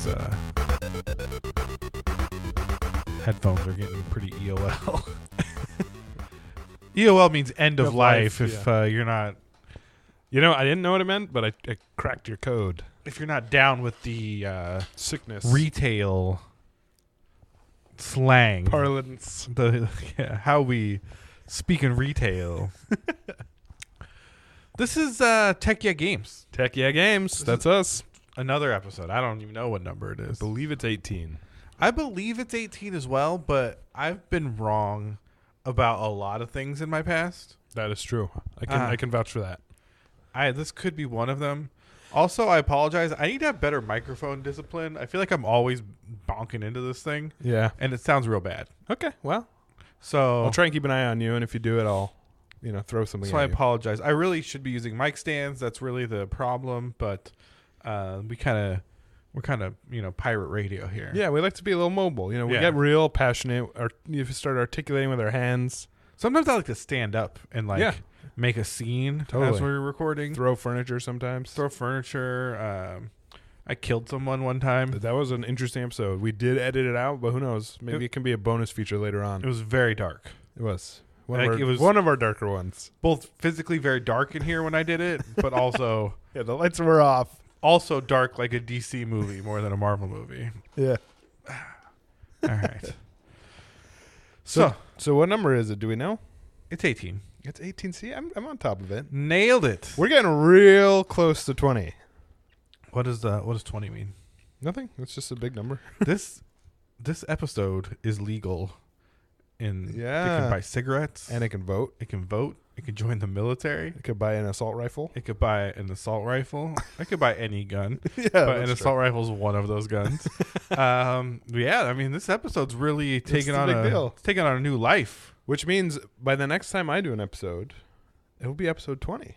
these headphones are getting pretty EOL. EOL means end of life if you're not. You know, I didn't know what it meant, but I cracked your code. If you're not down with the Sickness. retail slang. Parlance. How we speak in retail. This is Tech Yeah Games. Tech Yeah Games. That's us. Another episode. I don't even know what number it I is. believe it's 18. I believe it's 18 as well, but I've been wrong about a lot of things in my past. That is true. I can vouch for that. This could be one of them. Also, I apologize. I need to have better microphone discipline. I feel like I'm always bonking into this thing. Yeah. And it sounds real bad. Okay. Well, so I'll try and keep an eye on you, and if you do it, I'll throw something. So at I you. apologize. I really should be using mic stands. That's really the problem. But we're kind of pirate radio here. Yeah, we like to be a little mobile. We Yeah. get real passionate. You start articulating with our hands. Sometimes I like to stand up and make a scene as we're recording. Throw furniture sometimes. Throw furniture. I killed someone one time. That was an interesting episode. We did edit it out, but who knows? Maybe it can be a bonus feature later on. It was very dark. It was. It was one of our darker ones. Both physically very dark in here when I did it, but also Yeah, the lights were off. Also dark like a DC movie more than a Marvel movie. Yeah. All right. So what number is it? Do we know? It's 18. It's 18. See, I'm on top of it. Nailed it. We're getting real close to 20. What does 20 mean? Nothing. It's just a big number. This episode is legal. It can buy cigarettes. And it can vote. It can vote. It can join the military. It could buy an assault rifle. It could buy an assault rifle. I could buy any gun. But an assault rifle is one of those guns. This episode's really taking on a new life. Which means by the next time I do an episode, it will be episode 20.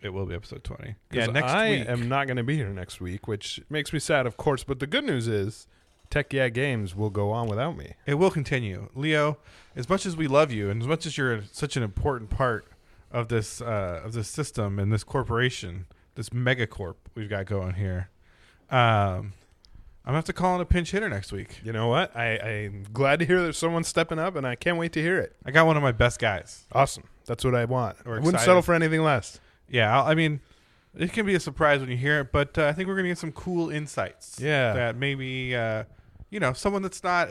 It will be episode 20. Yeah, next I week. am not going to be here next week, which makes me sad, of course. But the good news is Tech Yeah Games will go on without me. It will continue. Leo, as much as we love you and as much as you're such an important part of this system and this corporation, this megacorp we've got going here, I'm going to have to call in a pinch hitter next week. You know what? I'm glad to hear there's someone stepping up, and I can't wait to hear it. I got one of my best guys. Awesome. That's what I want. I wouldn't excited. settle for anything less. Yeah, it can be a surprise when you hear it, but I think we're going to get some cool insights. Yeah. That maybe, someone that's not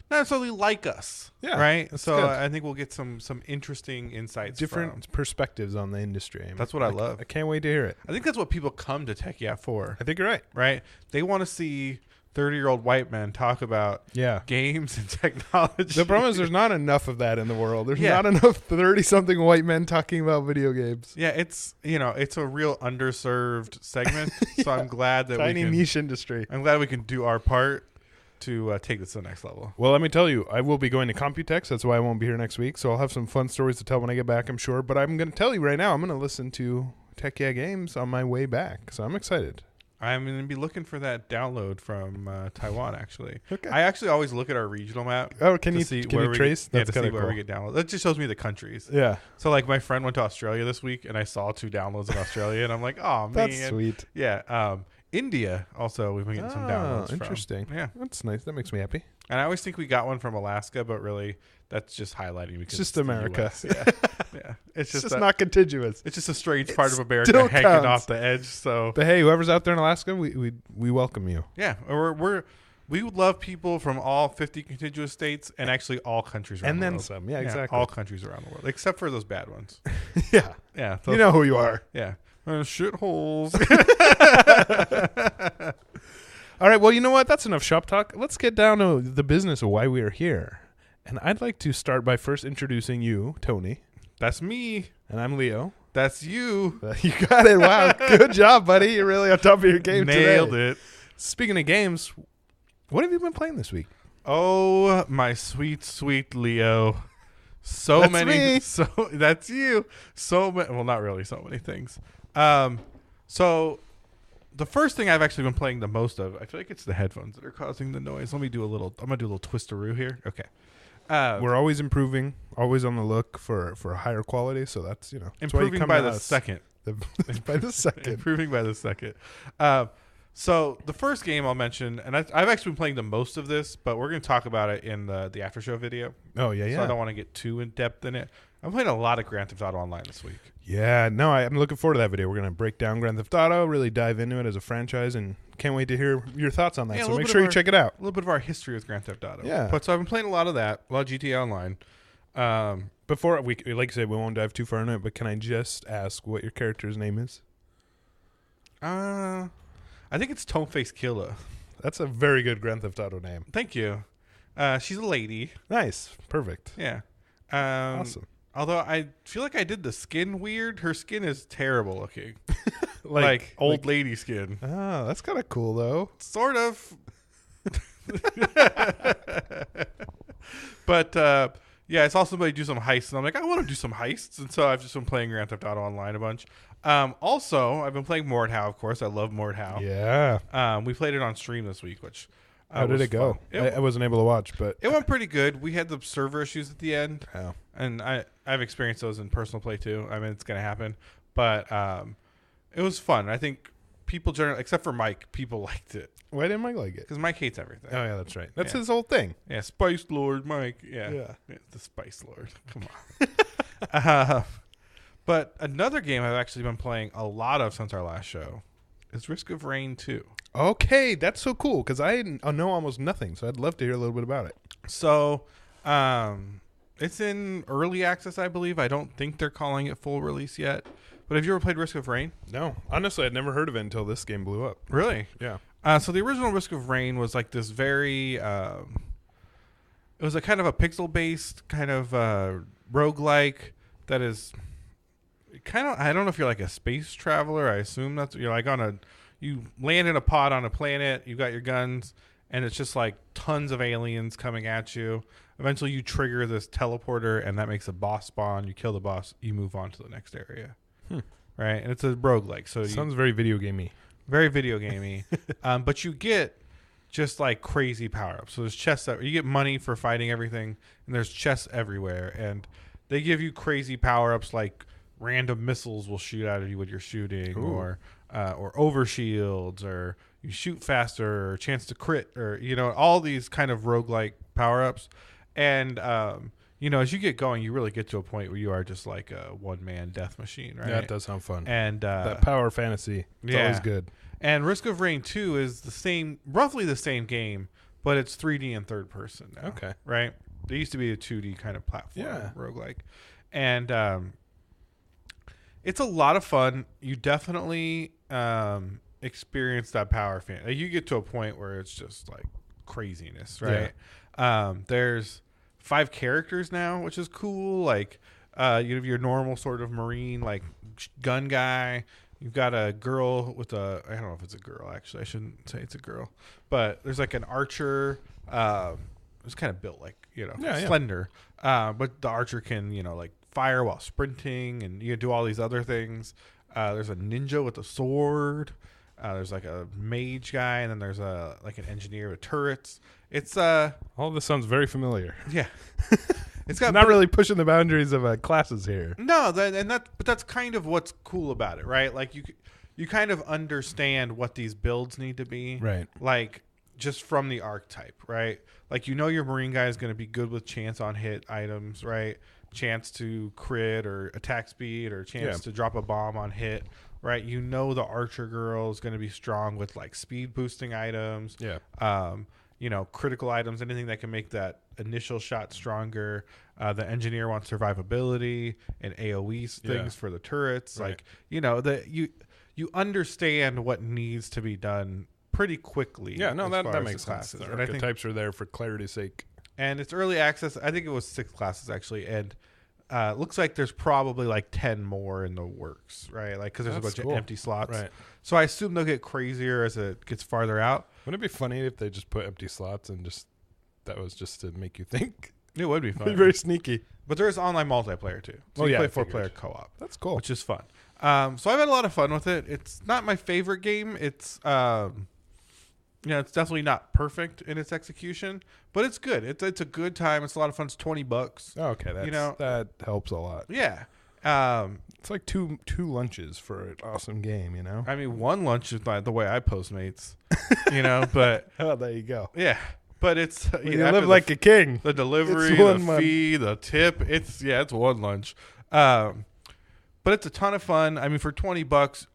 necessarily like us. Yeah. Right? So good. I think we'll get some interesting insights. Different perspectives on the industry. That's what I love. I can't wait to hear it. I think that's what people come to Tech Yeah for. I think you're right. Right? They want to see 30-year-old white men talk about games and technology. The problem is there's not enough of that in the world. There's Yeah. not enough 30-something white men talking about video games. Yeah, it's a real underserved segment. So I'm glad that Tiny niche industry. I'm glad we can do our part to take this to the next level. Well, let me tell you, I will be going to Computex. That's why I won't be here next week. So I'll have some fun stories to tell when I get back, I'm sure. But I'm going to tell you right now, I'm going to listen to Tech Yeah Games on my way back. So I'm excited. I'm going to be looking for that download from Taiwan, actually. Okay. I actually always look at our regional map. Oh, can you trace? That's to see where we get downloads. That just shows me the countries. Yeah. So, like, my friend went to Australia this week, and I saw 2 downloads in Australia, and I'm like, oh, man. That's sweet. Yeah. India, also, we've been getting some downloads interesting. from. Yeah. That's nice. That makes me happy. And I always think we got one from Alaska, but really, that's just highlighting because it's just America. Yeah. Yeah. It's just not contiguous. It's just a strange part of America still hanging counts. off the edge. So, but hey, whoever's out there in Alaska, we welcome you. Yeah, we would love people from all 50 contiguous states and actually all countries around and the then world. some. Yeah, exactly. All countries around the world, except for those bad ones. Yeah. Yeah. You know who you are. Yeah. Shitholes. All right. Well, you know what? That's enough shop talk. Let's get down to the business of why we are here. And I'd like to start by first introducing you, Tony. That's me. And I'm Leo. That's you. You got it. Wow. Good job, buddy. You're really on top of your game today. Nailed it. Speaking of games, what have you been playing this week? Oh, my sweet, sweet Leo. That's me. That's you. Well, not really so many things. So the first thing I've actually been playing the most of, I feel like it's the headphones that are causing the noise. I'm going to do a little twisteroo here. Okay. We're always improving, always on the look for a higher quality. So that's, that's improving by the second. By the second. Improving by the second. So the first game I'll mention, and I've actually been playing the most of this, but we're going to talk about it in the after show video. Oh, yeah, So I don't want to get too in depth in it. I'm playing a lot of Grand Theft Auto Online this week. Yeah, no, I'm looking forward to that video. We're going to break down Grand Theft Auto, really dive into it as a franchise, and can't wait to hear your thoughts on that. So make sure you check it out. A little bit of our history with Grand Theft Auto. Yeah. But so I've been playing a lot of that, a lot of GTA Online. Before we, like I said, we won't dive too far into it, but can I just ask what your character's name is? I think it's Toneface Killer. That's a very good Grand Theft Auto name. Thank you. She's a lady. Nice. Perfect. Yeah. Awesome. Although I feel like I did the skin weird. Her skin is terrible looking. like old lady skin. Oh, that's kind of cool, though. Sort of. But, yeah, I saw somebody do some heists, and I'm like, I want to do some heists. And so I've just been playing Grand Theft Auto Online a bunch. Also, I've been playing Mordhau, of course. I love Mordhau. Yeah. We played it on stream this week, which How did it go? I wasn't able to watch, but it went pretty good. We had the server issues at the end, oh. and I've experienced those in personal play too. I mean, it's going to happen, but it was fun. I think people generally, except for Mike, people liked it. Why didn't Mike like it? Because Mike hates everything. Oh, yeah, that's right. That's his whole thing. Yeah, Spice Lord Mike. Yeah. The Spice Lord. Come on. But another game I've actually been playing a lot of since our last show is Risk of Rain 2. Okay, that's so cool because I know almost nothing, so I'd love to hear a little bit about it. So, it's in early access, I believe. I don't think they're calling it full release yet. But have you ever played Risk of Rain? No. Honestly, I'd never heard of it until this game blew up. Really? Yeah. So the original Risk of Rain was like this very... it was a kind of a pixel-based kind of roguelike that is... kind of, I don't know if you're like a space traveler. I assume that's you're like you land in a pod on a planet. You got your guns, and it's just like tons of aliens coming at you. Eventually, you trigger this teleporter, and that makes a boss spawn. You kill the boss. You move on to the next area, right? And it's a roguelike. So sounds very video gamey. Very video gamey, but you get just like crazy power ups. So there's chests you get money for fighting everything, and there's chests everywhere, and they give you crazy power ups like random missiles will shoot out of you when you're shooting, or overshields, or you shoot faster, or chance to crit, or all these kind of roguelike power ups. And as you get going, you really get to a point where you are just like a one-man death machine, right? Yeah, it does sound fun. And that power fantasy, it's always good. And Risk of Rain 2 is roughly the same game, but it's 3D and third person now. Okay. Right? There used to be a 2D kind of platform roguelike. And it's a lot of fun. You definitely experience that power fan. Like, you get to a point where it's just like craziness, right? Yeah. There's 5 characters now, which is cool. Like, you have your normal sort of Marine, like gun guy. You've got a girl with I don't know if it's a girl, actually. I shouldn't say it's a girl. But there's like an archer. It's kind of built like, slender. But the archer can, like fire while sprinting, and you do all these other things. There's a ninja with a sword. There's like a mage guy, and then there's like an engineer with turrets. It's all this sounds very familiar. Yeah. It's got not really pushing the boundaries of classes here. No, but that's kind of what's cool about it, right? Like you kind of understand what these builds need to be, right? Like just from the archetype, right? Like your Marine guy is going to be good with chance on hit items, right? Chance to crit or attack speed, or chance to drop a bomb on hit, right? The archer girl is going to be strong with like speed boosting items, critical items, anything that can make that initial shot stronger. The engineer wants survivability and AoE things for the turrets. Right. Like, you understand what needs to be done pretty quickly. Yeah, no, that makes sense. The archetypes are there for clarity's sake. And it's early access. I think it was 6 classes actually, and looks like there's probably like 10 more in the works, right? Like, because there's a bunch of empty slots. Right. So I assume they'll get crazier as it gets farther out. Wouldn't it be funny if they just put empty slots and that was just to make you think? It would be fun. Very sneaky. But there is online multiplayer too. So you play 4-player co-op. That's cool. Which is fun. So I've had a lot of fun with it. It's not my favorite game. It's it's definitely not perfect in its execution, but it's good. It's a good time. It's a lot of fun. It's $20. Okay, that helps a lot. Yeah. It's like two lunches for an awesome game, you know? I mean, one lunch is not the way I Postmates, but Oh, there you go. yeah. But it's You live like a king. the delivery, It's the one month. fee, the tip. It's one lunch. But it's a ton of fun. I mean, for $20,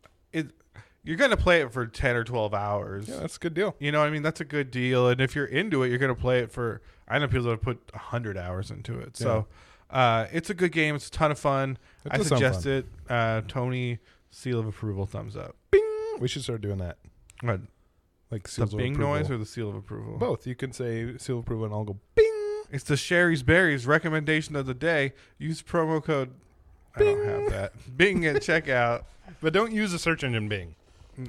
you're gonna play it for 10 or 12 hours. Yeah, that's a good deal. You know what I mean? That's a good deal. And if you're into it, you're gonna play it for. I know people that have put 100 hours into it. So it's a good game. It's a ton of fun. I suggest it. Tony, seal of approval, thumbs up. Bing. We should start doing that. What? Like The seals of bing approval. noise or the seal of approval? Both. You can say seal of approval and I'll go bing. It's the Sherry's Berries recommendation of the day. Use promo code. I don't have that. Bing at checkout. But don't use the search engine Bing. Yeah,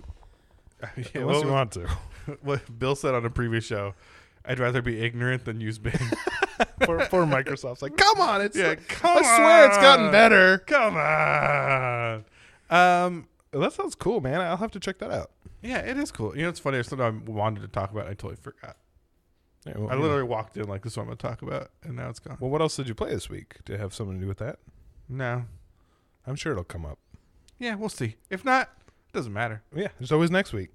Unless you want to. what Bill said on a previous show. I'd rather be ignorant than use Bing. Poor Microsoft's like, come on. It's Yeah, like, come I swear it's gotten on. better. Come on. That sounds cool, man. I'll have to check that out. Yeah, it is cool. You know, it's funny. There's something I wanted to talk about. I totally forgot. Yeah, well, I literally walked in like, this is what I'm going to talk about, and now it's gone. Well, what else did you play this week to have something to do with that? No. I'm sure it'll come up. Yeah, we'll see. If not, it doesn't matter. Yeah, there's always next week.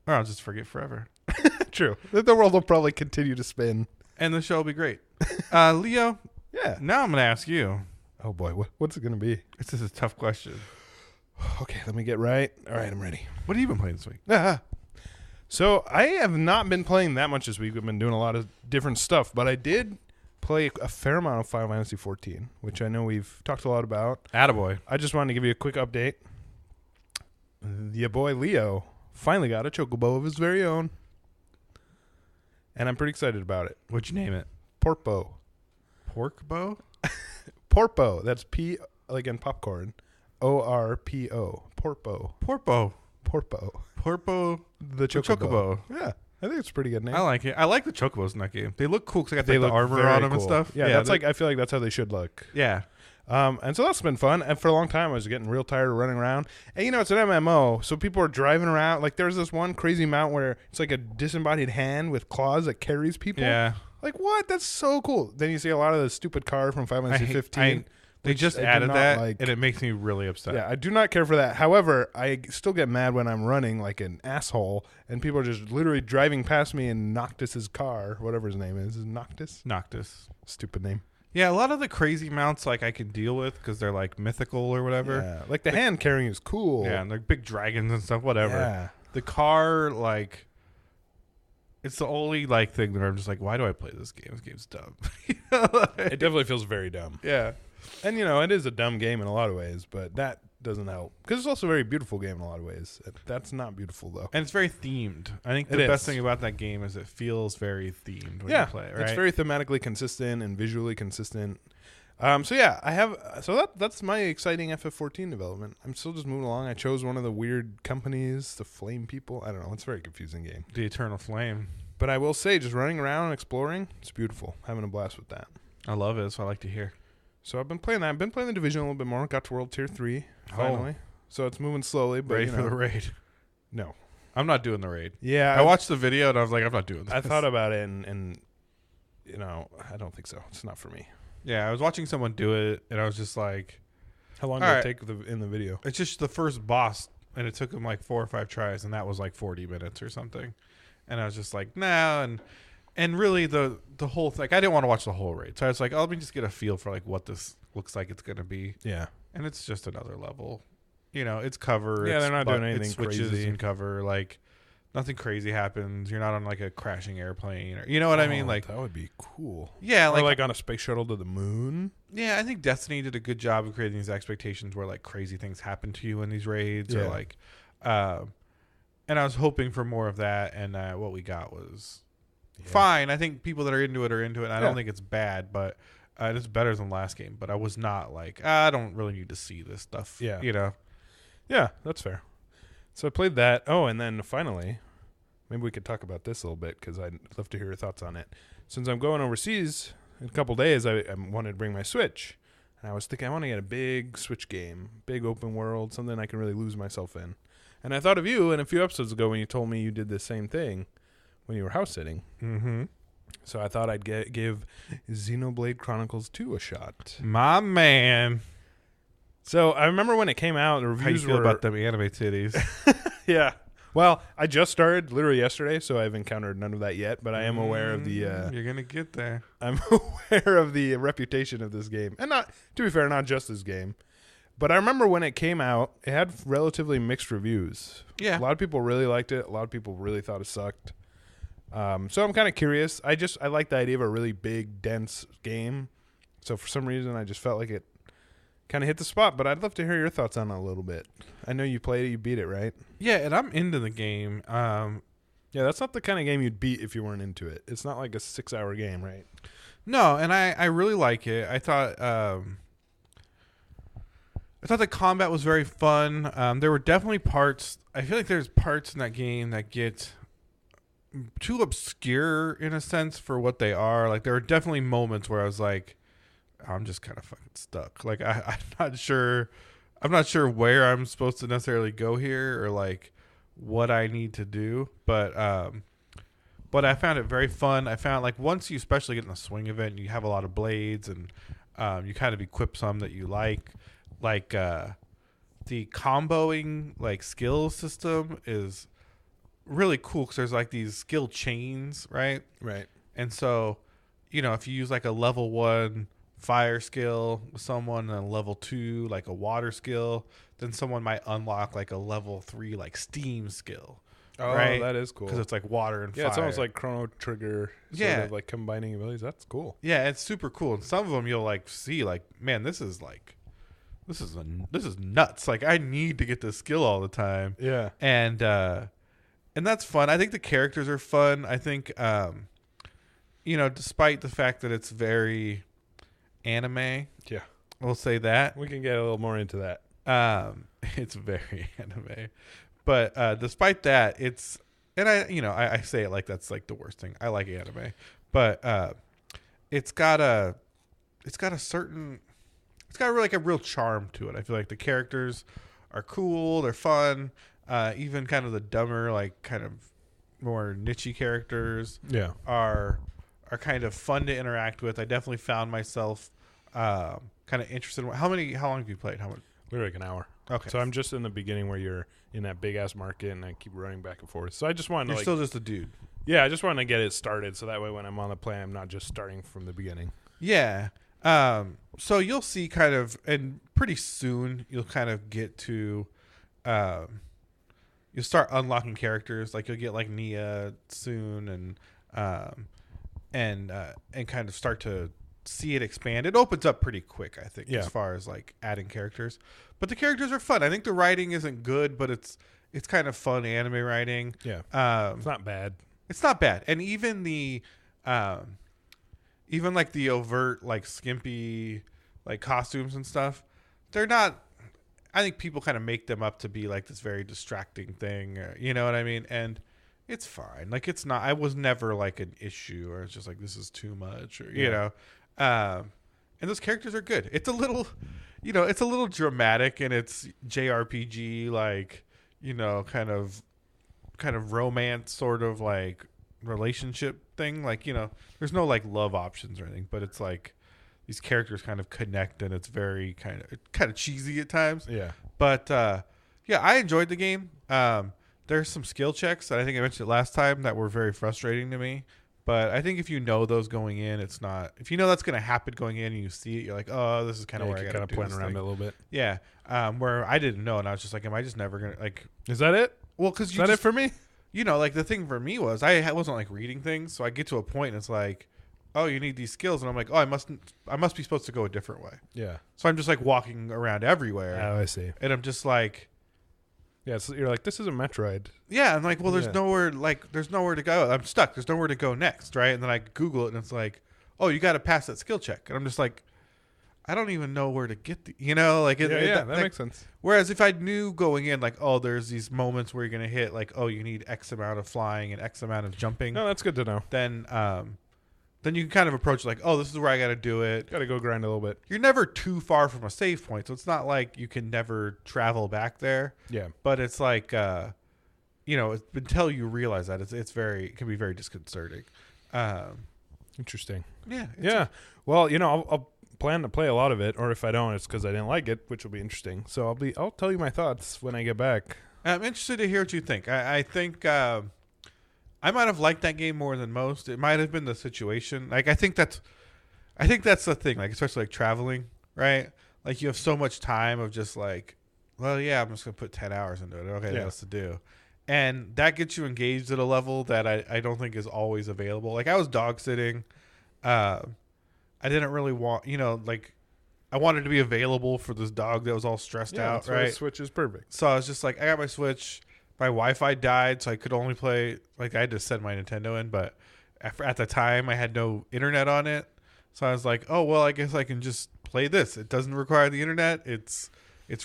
Or I'll just forget forever. True. The world will probably continue to spin. And the show will be great. Leo, Yeah. now I'm going to ask you. Oh, boy. What's it going to be? This is a tough question. Okay, let me get right. All right, I'm ready. What have you been playing this week? So I have not been playing that much this week. I've been doing a lot of different stuff, but I did play a fair amount of Final Fantasy 14, which I know we've talked a lot about. Attaboy. I just wanted to give you a quick update. Your boy Leo finally got a chocobo of his very own, and I'm pretty excited about it. What'd you name it? Porpo. Pork bow? Porpo. That's P like in popcorn. ORPO. Porpo. Porpo. Porpo. Porpo. The Chocobo. Yeah, I think it's a pretty good name. I like it. I like the chocobos in that game. They look cool because they got They like, the look armor very on them and cool. stuff. Yeah, that's like I feel like that's how they should look. Yeah. And so that's been fun. And for a long time, I was getting real tired of running around. And you know, it's an MMO, so people are driving around. Like there's this one crazy mount where it's like a disembodied hand with claws that carries people. Yeah. Like what? That's so cool. Then you see a lot of the stupid car from Final Fantasy 15. They which just I do added not that, like. and it makes me really upset. Yeah, I do not care for that. However, I still get mad when I'm running like an asshole and people are just literally driving past me in Noctis's car, whatever his name is. Is it Noctis? Noctis. Stupid name. Yeah, a lot of the crazy mounts like I can deal with because they're like mythical or whatever. Yeah, like the hand carrying is cool. Yeah, and they're big dragons and stuff, whatever. Yeah. The car, like, it's the only like thing that I'm just like, why do I play this game? This game's dumb. It definitely feels very dumb. Yeah. And, you know, it is a dumb game in a lot of ways, but that doesn't help. Because it's also a very beautiful game in a lot of ways. That's not beautiful, though. And it's very themed. I think It the is. best thing about that game is it feels very themed when Yeah, you play it, right? it's very thematically consistent and visually consistent. So, yeah, I have... So that's my exciting FF14 development. I'm still just moving along. I chose one of the weird companies, the Flame People. I don't know. It's a very confusing game. The Eternal Flame. But I will say, just running around and exploring, it's beautiful. Having a blast with that. I love it. That's what I like to hear. So I've been playing that. I've been playing the Division a little bit more. Got to World Tier 3, finally. So it's moving slowly, but, Ready you for know. the raid. No. I'm not doing the raid. Yeah. I watched the video and I was like, I'm not doing this. I thought about it, and you know, I don't think so. It's not for me. Yeah, I was watching someone do it and I was just like, How long All did right. it take in the video? it's just the first boss and it took him like 4 or 5 tries and that was like 40 minutes or something. And I was just like, nah. And really the whole thing, I didn't want to watch the whole raid. So I was like, oh, let me just get a feel for like what this looks like it's going to be. Yeah. And it's just another level. You know, it's cover. Yeah, it's they're not doing anything it's switches crazy. and cover. Like, nothing crazy happens. You're not on like a crashing airplane. Or, you know what I mean? Like, that would be cool. yeah, Or like on a space shuttle to the moon. yeah, I think Destiny did a good job of creating these expectations where like crazy things happen to you in these raids or Yeah. like, and I was hoping for more of that. And what we got was fine. I think people that are into it are into it. I don't think it's bad, but it's better than last game. But I was not like, I don't really need to see this stuff. Yeah. You know? Yeah, that's fair. So I played that. Oh, and then finally, maybe we could talk about this a little bit because I'd love to hear your thoughts on it. Since I'm going overseas in a couple days, I wanted to bring my Switch. And I was thinking I want to get a big Switch game, big open world, something I can really lose myself in. And I thought of you in a few episodes ago when you told me you did the same thing when you were house sitting. Mm-hmm. So I thought I'd give Xenoblade Chronicles 2 a shot. My man. So I remember when it came out, the How you reviews feel were about them anime titties? yeah. Well, I just started literally yesterday, so I've encountered none of that yet. But I am aware of the. You're gonna get there. I'm aware of the reputation of this game, and not to be fair, not just this game. But I remember when it came out, it had relatively mixed reviews. Yeah. A lot of people really liked it. A lot of people really thought it sucked. So I'm kind of curious. I like the idea of a really big, dense game. So for some reason, I just felt like it kind of hit the spot. But I'd love to hear your thoughts on it a little bit. I know you played it, you beat it, right? Yeah, and I'm into the game. Yeah, that's not the kind of game you'd beat if you weren't into it. It's not like a 6-hour game, right? No, and I really like it. I thought the combat was very fun. There were definitely parts. I feel like there's parts in that game that get too obscure in a sense for what they are. Like there were definitely moments where I was like, I'm just kind of fucking stuck. Like I'm not sure. I'm not sure where I'm supposed to necessarily go here or like what I need to do. But I found it very fun. I found like once you especially get in the swing of it, and you have a lot of blades and you kind of equip some that you like the comboing like skill system is really cool because there's like these skill chains, right? Right. And so, you know, if you use like a level 1 fire skill with someone and a level 2 like a water skill, then someone might unlock like a level 3 like steam skill. Oh, right? that is cool. Because it's like water and fire. Yeah, it's almost like Chrono Trigger sort of like combining abilities. That's cool. Yeah, it's super cool. And some of them you'll like see like, man, this is nuts. Like I need to get this skill all the time. Yeah. And that's fun. I think the characters are fun. I think you know, despite the fact that it's very anime. Yeah. We'll say that. We can get a little more into that. It's very anime. But despite that, it's and I say it like that's like the worst thing. I like anime. But it's got a like a real charm to it. I feel like the characters are cool, they're fun. Even kind of the dumber, like kind of more niche characters are kind of fun to interact with. I definitely found myself kind of interested in how long have you played? How much? We're like an hour. Okay. So I'm just in the beginning where you're in that big ass market and I keep running back and forth. So I just wanted to You're still just a dude. Yeah, I just wanted to get it started so that way when I'm on the play I'm not just starting from the beginning. Yeah. So you'll see kind of, and pretty soon you'll kind of get to, you'll start unlocking characters. Like you'll get like Nia soon, and kind of start to see it expand. It opens up pretty quick, I think, as far as like adding characters. But the characters are fun. I think the writing isn't good, but it's kind of fun anime writing. Yeah. It's not bad. It's not bad, and even the, even like the overt like skimpy like costumes and stuff, they're not. I think people kind of make them up to be like this very distracting thing, you know what I mean? And it's fine. Like it's not. I was never like an issue, or it's just like this is too much, or you know. And those characters are good. It's a little, you know, it's a little dramatic, and it's JRPG like, you know, kind of romance sort of like relationship thing. Like, you know, there's no like love options or anything, but it's like these characters kind of connect, and it's very kind of cheesy at times. Yeah. But yeah, I enjoyed the game. There's some skill checks that I think I mentioned last time that were very frustrating to me. But I think if you know those going in, it's not. If you know that's going to happen going in and you see it, you're like, oh, this is kind of where I got to do plan this around thing. it a little bit. Yeah. Where I didn't know, and I was just like, am I just never going to like? Is that it? Well, because is that it for me? You know, like the thing for me was I wasn't like reading things, so I get to a point and it's like, oh, you need these skills, and I'm like, oh, I must be supposed to go a different way. Yeah. So I'm just like walking around everywhere. Oh, I see. And I'm just like. Yeah, so you're like, this is a Metroid. Yeah, I'm like, well, there's nowhere to go. I'm stuck. There's nowhere to go next, right? And then I Google it, and it's like, oh, you got to pass that skill check. And I'm just like, I don't even know where to get that makes sense. Whereas if I knew going in, like, oh, there's these moments where you're gonna hit, like, oh, you need X amount of flying and X amount of jumping. No, that's good to know. Then you can kind of approach like, oh, this is where I got to do it. Got to go grind a little bit. You're never too far from a save point, so it's not like you can never travel back there. Yeah. But it's like, you know, until you realize that, it can be very disconcerting. Interesting. Yeah. Yeah. Well, you know, I'll plan to play a lot of it, or if I don't, it's because I didn't like it, which will be interesting. So I'll tell you my thoughts when I get back. I'm interested to hear what you think. I think I might have liked that game more than most. It might have been the situation. Like I think that's the thing. Like especially like traveling, right? Like you have so much time of just like, well, yeah, I'm just gonna put 10 hours into it. Okay, Yeah. that's to do, and that gets you engaged at a level that I don't think is always available. Like I was dog sitting. I didn't really want, like I wanted to be available for this dog that was all stressed out, that's why right? the Switch is perfect. So I was just like, I got my Switch. My Wi-Fi died, so I could only play. Like I had to send my Nintendo in, but at the time I had no internet on it. So I was like, oh well, I guess I can just play this. It doesn't require the internet. It's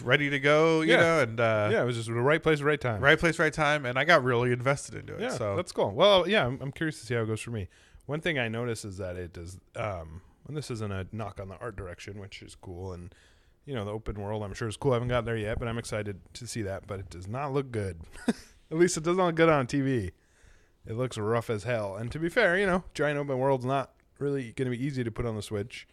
ready to go, you know. And it was just the right place, right time. right place, right time. And I got really invested into it. Yeah, so that's cool. Well, yeah, I'm curious to see how it goes for me. One thing I notice is that it does, and this isn't a knock on the art direction, which is cool, and the open world I'm sure is cool. I haven't got there yet, but I'm excited to see that. But it does not look good. At least it doesn't look good on TV. It looks rough as hell. And to be fair, giant open world's not really going to be easy to put on the Switch.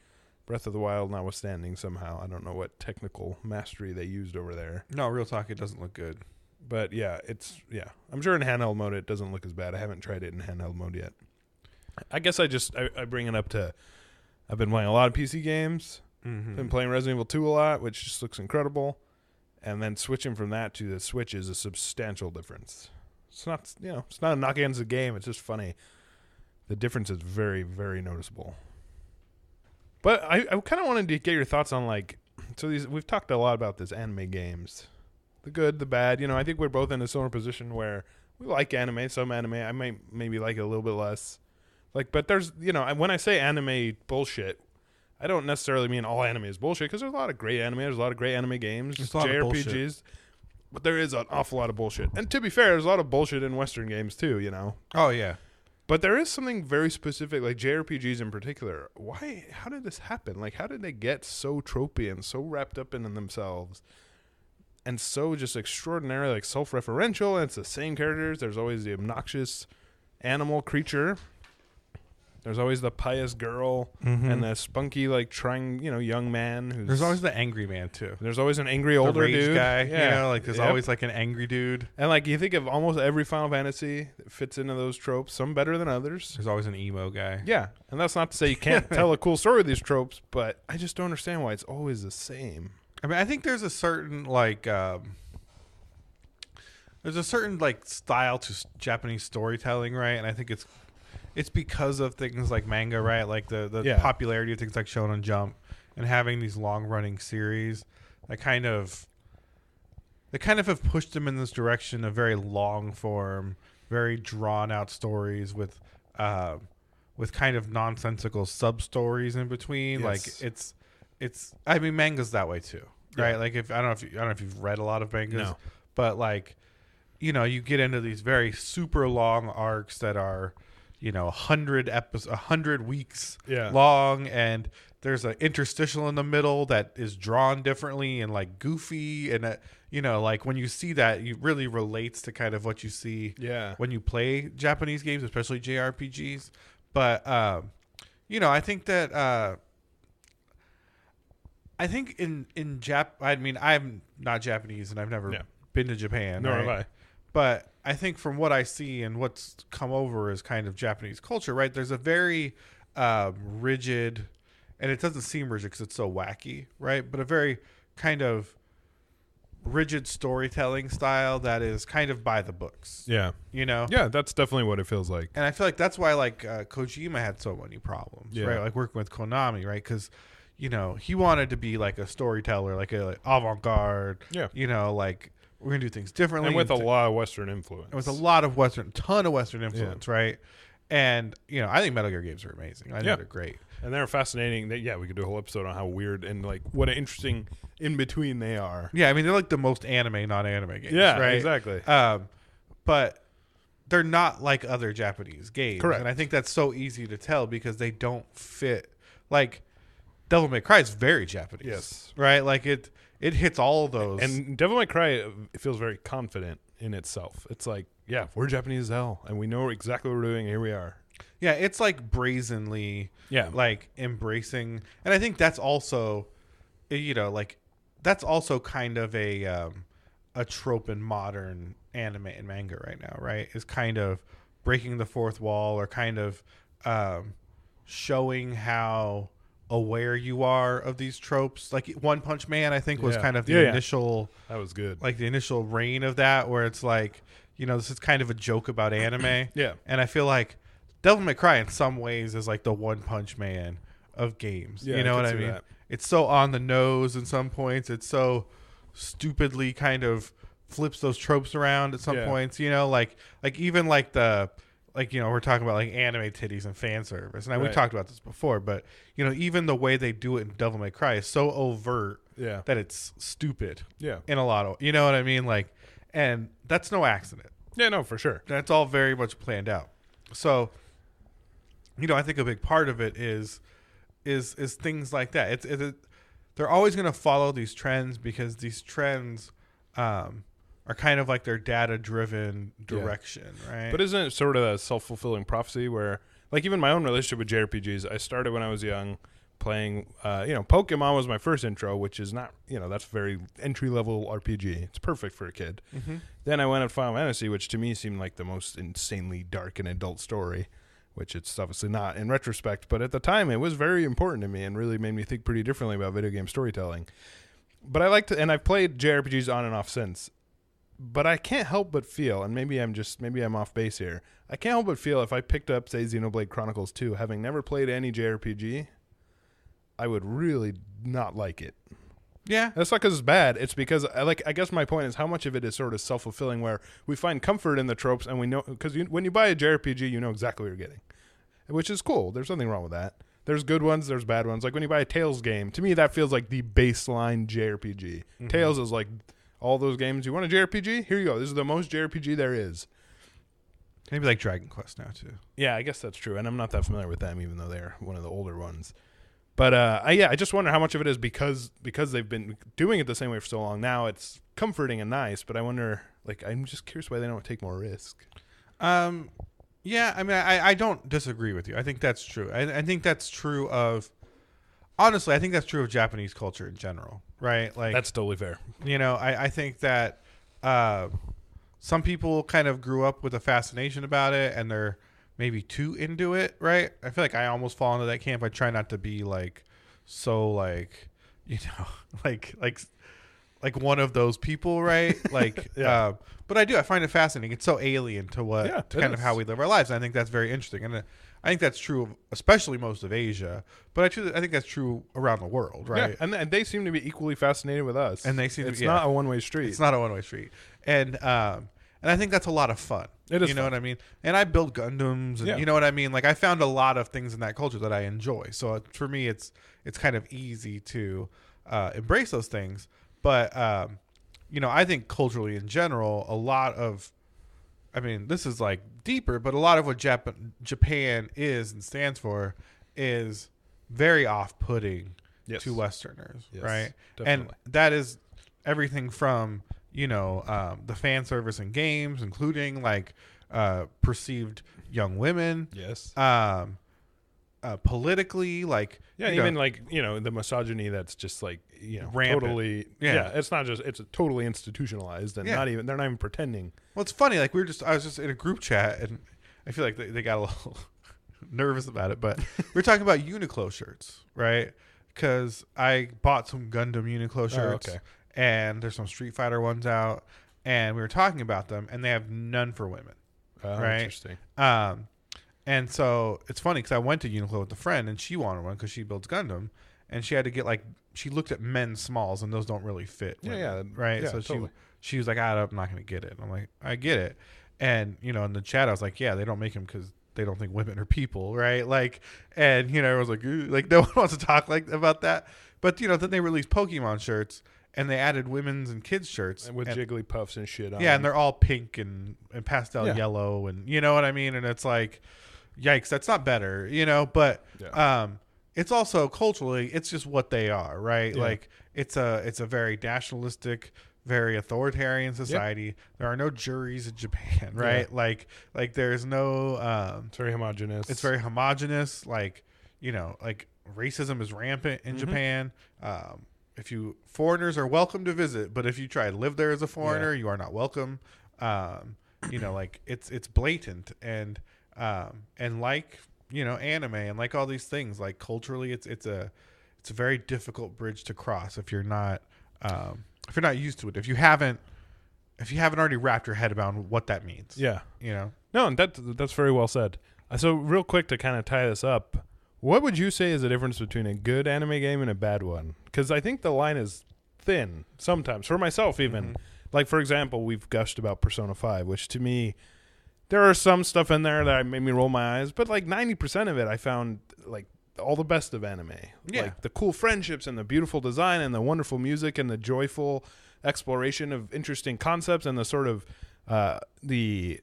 Breath of the Wild notwithstanding somehow. I don't know what technical mastery they used over there. no, real talk, it doesn't look good. But yeah, I'm sure in handheld mode it doesn't look as bad. I haven't tried it in handheld mode yet. I guess I bring it up to, I've been playing a lot of PC games. Mm-hmm. Been playing Resident Evil 2 a lot, which just looks incredible. And then switching from that to the Switch is a substantial difference. It's not, it's not a knock against the game. It's just funny. The difference is very, very noticeable. But I kind of wanted to get your thoughts on we've talked a lot about this anime games, the good, the bad. I think we're both in a similar position where we like anime. Some anime I might maybe like it a little bit less. But there's when I say anime bullshit, I don't necessarily mean all anime is bullshit because there's a lot of great anime. There's a lot of great anime games, There's a lot of JRPGs. But there is an awful lot of bullshit. And to be fair, there's a lot of bullshit in Western games too. Oh yeah. But there is something very specific, like JRPGs in particular. Why? How did this happen? How did they get so tropey and so wrapped up in themselves, and so just extraordinarily self-referential? And it's the same characters. There's always the obnoxious animal creature. There's always the pious girl and the spunky trying young man. There's always the angry man too. There's always an angry older rage dude guy. Yeah, there's always an angry dude. And you think of almost every Final Fantasy that fits into those tropes. Some better than others. There's always an emo guy. Yeah, and that's not to say you can't tell a cool story with these tropes, but I just don't understand why it's always the same. I mean, I think there's a certain style to Japanese storytelling, right? And I think it's because of things like manga, right? Like the popularity of things like Shonen Jump and having these long running series that kind of have pushed them in this direction of very long form, very drawn out stories with kind of nonsensical sub stories in between. Yes. It's I mean manga's that way too, right? Yeah. I don't know if you've read a lot of mangas, No. but you get into these very super long arcs that are 100 weeks long, and there's an interstitial in the middle that is drawn differently and goofy, and when you see that, it really relates to kind of what you see when you play Japanese games, especially JRPGs. But I think that I think in I mean, I'm not Japanese and I've never been to Japan. Nor right? have I. But I think from what I see and what's come over as kind of Japanese culture, right, there's a very rigid, and it doesn't seem rigid because it's so wacky, right, but a very kind of rigid storytelling style that is kind of by the books. Yeah. Yeah, that's definitely what it feels like. And I feel like that's why Kojima had so many problems, right? Working with Konami, right? Because, he wanted to be a storyteller, a avant-garde, we're going to do things differently. And with a lot of Western influence. It was a lot of ton of Western influence, right? And, I think Metal Gear games are amazing. I think they're great. And they're fascinating. We could do a whole episode on how weird and what an interesting in between they are. Yeah, I mean, they're the most anime, non-anime games, yeah, right? Exactly. But they're not like other Japanese games. Correct. And I think that's so easy to tell because they don't fit. Devil May Cry is very Japanese. Yes. Right? It hits all of those. And Devil May Cry, it feels very confident in itself. It's we're Japanese as hell, and we know exactly what we're doing, and here we are. Yeah, it's like brazenly, like embracing, and I think that's also, like that's also kind of a trope in modern anime and manga right now, right? Is kind of breaking the fourth wall, or kind of showing how aware you are of these tropes. Like One Punch Man, I think was kind of the initial. That was good. Like the initial reign of that, where it's like, this is kind of a joke about anime. Yeah. And I feel like Devil May Cry in some ways is like the One Punch Man of games. Yeah, you know what I mean? that. It's so on the nose in some points. It's so stupidly kind of flips those tropes around at some points. Like even like we're talking about like anime titties and fan service, and we've talked about this before, but even the way they do it in Devil May Cry is so overt that it's stupid. Yeah. In a lot of, you know what I mean? Like, and that's no accident. Yeah, no, for sure. That's all very much planned out. So, I think a big part of it is things like that. They're always going to follow these trends, because these trends are kind of like their data-driven direction, right? But isn't it sort of a self-fulfilling prophecy where, like, even my own relationship with JRPGs, I started when I was young playing, Pokemon was my first intro, which is not, that's very entry-level RPG. It's perfect for a kid. Mm-hmm. Then I went up Final Fantasy, which to me seemed like the most insanely dark and adult story, which it's obviously not in retrospect. But at the time, it was very important to me and really made me think pretty differently about video game storytelling. But I like to, and I've played JRPGs on and off since. But I can't help but feel, and maybe I'm off base here, I can't help but feel if I picked up, say, Xenoblade Chronicles 2, having never played any JRPG, I wowould really not like it. Yeah. That's not because it's bad. It's because, I guess my point is how much of it is sort of self-fulfilling, where we find comfort in the tropes, and we know, because when you buy a JRPG, you know exactly what you're getting, which is cool. There's nothing wrong with that. There's good ones, there's bad ones. Like when you buy a Tales game, to me that feels like the baseline JRPG. Mm-hmm. Tales is like all those games. You want a JRPG? Here you go. This is the most JRPG there is. Maybe like Dragon Quest now too. Yeah, I guess that's true. And I'm not that familiar with them, even though they're one of the older ones. But I just wonder how much of it is because they've been doing it the same way for so long. Now it's comforting and nice, but I wonder, like, I'm just curious why they don't take more risk. Yeah, I mean, I don't disagree with you. I think that's true. I think that's true of, honestly, I think that's true of Japanese culture in general, right? Like, that's totally fair. I think that some people kind of grew up with a fascination about it, and they're maybe too into it, right? I feel like I almost fall into that camp. I try not to be like so like like one of those people, right? Like, yeah. But I find it fascinating. It's so alien to what to kind of how we live our lives. And I think that's very interesting, and I think that's true of especially most of Asia. But I think that's true around the world, right? Yeah, and they seem to be equally fascinated with us. And they seem it's not a one-way street. It's not a one-way street, and I think that's a lot of fun. It is, you know what I mean? And I build Gundams, and you know what I mean? Like, I found a lot of things in that culture that I enjoy. So for me, it's kind of easy to embrace those things. But I think culturally in general, a lot of, I mean, this is like deeper, but a lot of what Japan is and stands for is very off-putting to Westerners, right? Definitely. And that is everything from the fan service in games, including like perceived young women. Yes. Politically, like even like the misogyny that's just like rampant. Totally. Yeah. It's not just, it's totally institutionalized, and they're not even pretending. Well, it's funny. Like I was just in a group chat, and I feel like they got a little nervous about it, but we were talking about Uniqlo shirts, right? Because I bought some Gundam Uniqlo shirts. Oh, okay. And there's some Street Fighter ones out, and we were talking about them, and they have none for women. Right? Interesting. And so it's funny because I went to Uniqlo with a friend, and she wanted one because she builds Gundam, and she had to get she looked at men's smalls, and those don't really fit women, right? Yeah, so totally. she was like, I'm not going to get it. And I'm like, I get it. And in the chat I was like, yeah, they don't make them because they don't think women are people, right? Like, and I was like, ooh, like no one wants to talk about that. But then they released Pokemon shirts. And they added women's and kids' shirts. And with jiggly puffs and shit on. Yeah, and they're all pink and pastel yellow. And you know what I mean? And it's like, yikes, that's not better, But it's also culturally, it's just what they are, right? Yeah. Like, it's a very nationalistic, very authoritarian society. There are no juries in Japan, right? Like there's no. It's very homogenous. It's very homogenous. Like like racism is rampant in Japan. Foreigners are welcome to visit, but if you try to live there as a foreigner, you are not welcome. Like it's blatant and like anime and like all these things, like culturally, it's a very difficult bridge to cross if you're not used to it. If you haven't already wrapped your head around what that means. Yeah. No, and that's very well said. So real quick to kind of tie this up, what would you say is the difference between a good anime game and a bad one? Because I think the line is thin sometimes, for myself even. Mm-hmm. Like, for example, we've gushed about Persona 5, which to me, there are some stuff in there that made me roll my eyes, but like 90% of it I found like all the best of anime. Yeah. Like the cool friendships and the beautiful design and the wonderful music and the joyful exploration of interesting concepts and the sort of the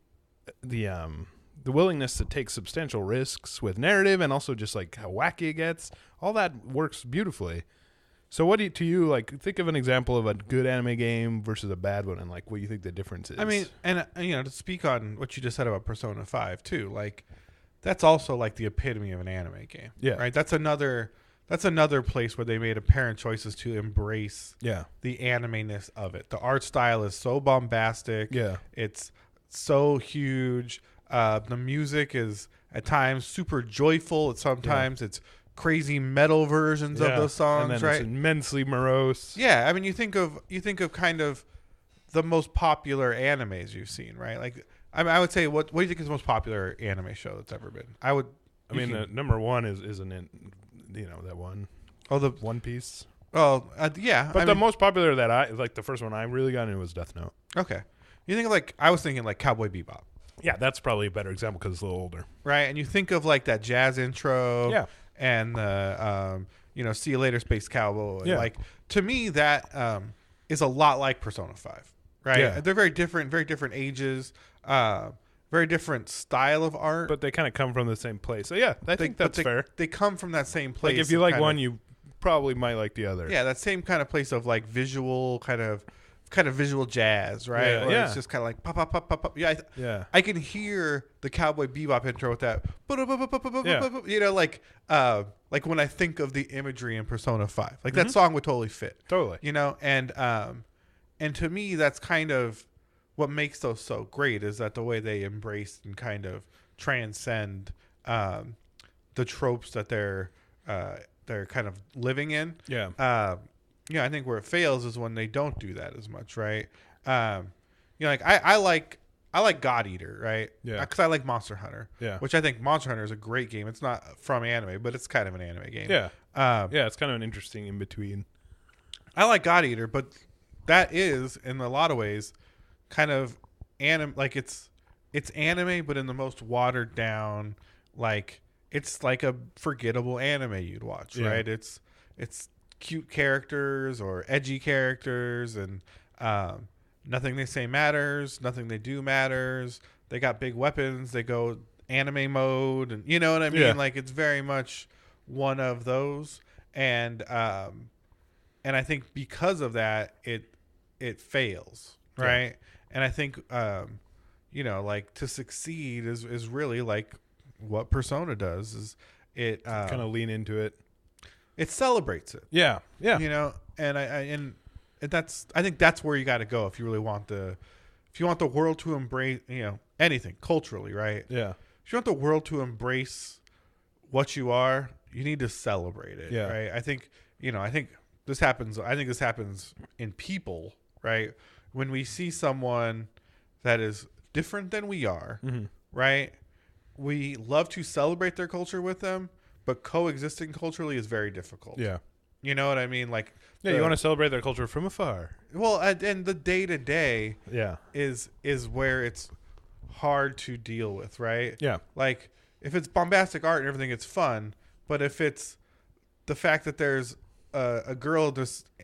willingness to take substantial risks with narrative and also just like how wacky it gets. All that works beautifully. So what to you, like, think of an example of a good anime game versus a bad one and like what you think the difference is. I mean, and to speak on what you just said about Persona 5 too, like that's also like the epitome of an anime game. Yeah. Right? That's another place where they made apparent choices to embrace the anime-ness of it. The art style is so bombastic. Yeah. It's so huge. The music is at times super joyful. Sometimes it's crazy metal versions of those songs, and then right? It's immensely morose. Yeah, I mean, you think of kind of the most popular animes you've seen, right? Like, I would say, what do you think is the most popular anime show that's ever been? Number one isn't it? That one. Oh, the One Piece. Oh, yeah. But the most popular that I like, the first one I really got into was Death Note. Okay, you think of like I was thinking like Cowboy Bebop. Yeah, that's probably a better example because it's a little older, right? And you think of like that jazz intro, yeah, and the See You Later, Space Cowboy. Yeah. Like to me, that is a lot like Persona 5, right? Yeah. They're very different ages, very different style of art, but they kind of come from the same place. So yeah, I think that's fair. They come from that same place. Like if you like one, you probably might like the other. Yeah, that same kind of place of like visual kind of visual jazz, right? Yeah, Where it's just kind of like pop, pop, pop, pop, pop. Yeah, I can hear the Cowboy Bebop intro with that. Like when I think of the imagery in Persona 5, like that song would totally fit. Totally. And to me, that's kind of what makes those so great is that the way they embrace and kind of transcend the tropes that they're kind of living in. Yeah. I think where it fails is when they don't do that as much, right? Like I like God Eater, right? Yeah. Because I like Monster Hunter. Yeah. Which I think Monster Hunter is a great game. It's not from anime, but it's kind of an anime game. Yeah. It's kind of an interesting in between. I like God Eater, but that is in a lot of ways kind of anime. Like it's anime, but in the most watered down. Like it's like a forgettable anime you'd watch, right? It's cute characters or edgy characters, and nothing they say matters, nothing they do matters. They got big weapons, they go anime mode, and you know what I mean? Like it's very much one of those, and I think because of that it fails, right? And I think like to succeed is really like what Persona does, is it kind of lean into it. It celebrates it. Yeah. Yeah. And I think that's where you got to go if you really want the world to embrace, anything culturally, right? Yeah. If you want the world to embrace what you are, you need to celebrate it. Yeah. Right. I think this happens in people, right? When we see someone that is different than we are, right? We love to celebrate their culture with them, but coexisting culturally is very difficult. Yeah. You know what I mean? Like, you want to celebrate their culture from afar. Well, and the day to day, is where it's hard to deal with, right? Yeah. Like, if it's bombastic art and everything, it's fun. But if it's the fact that there's a girl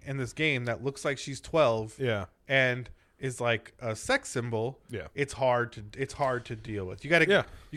in this game that looks like she's 12, and is like a sex symbol, it's hard to deal with. You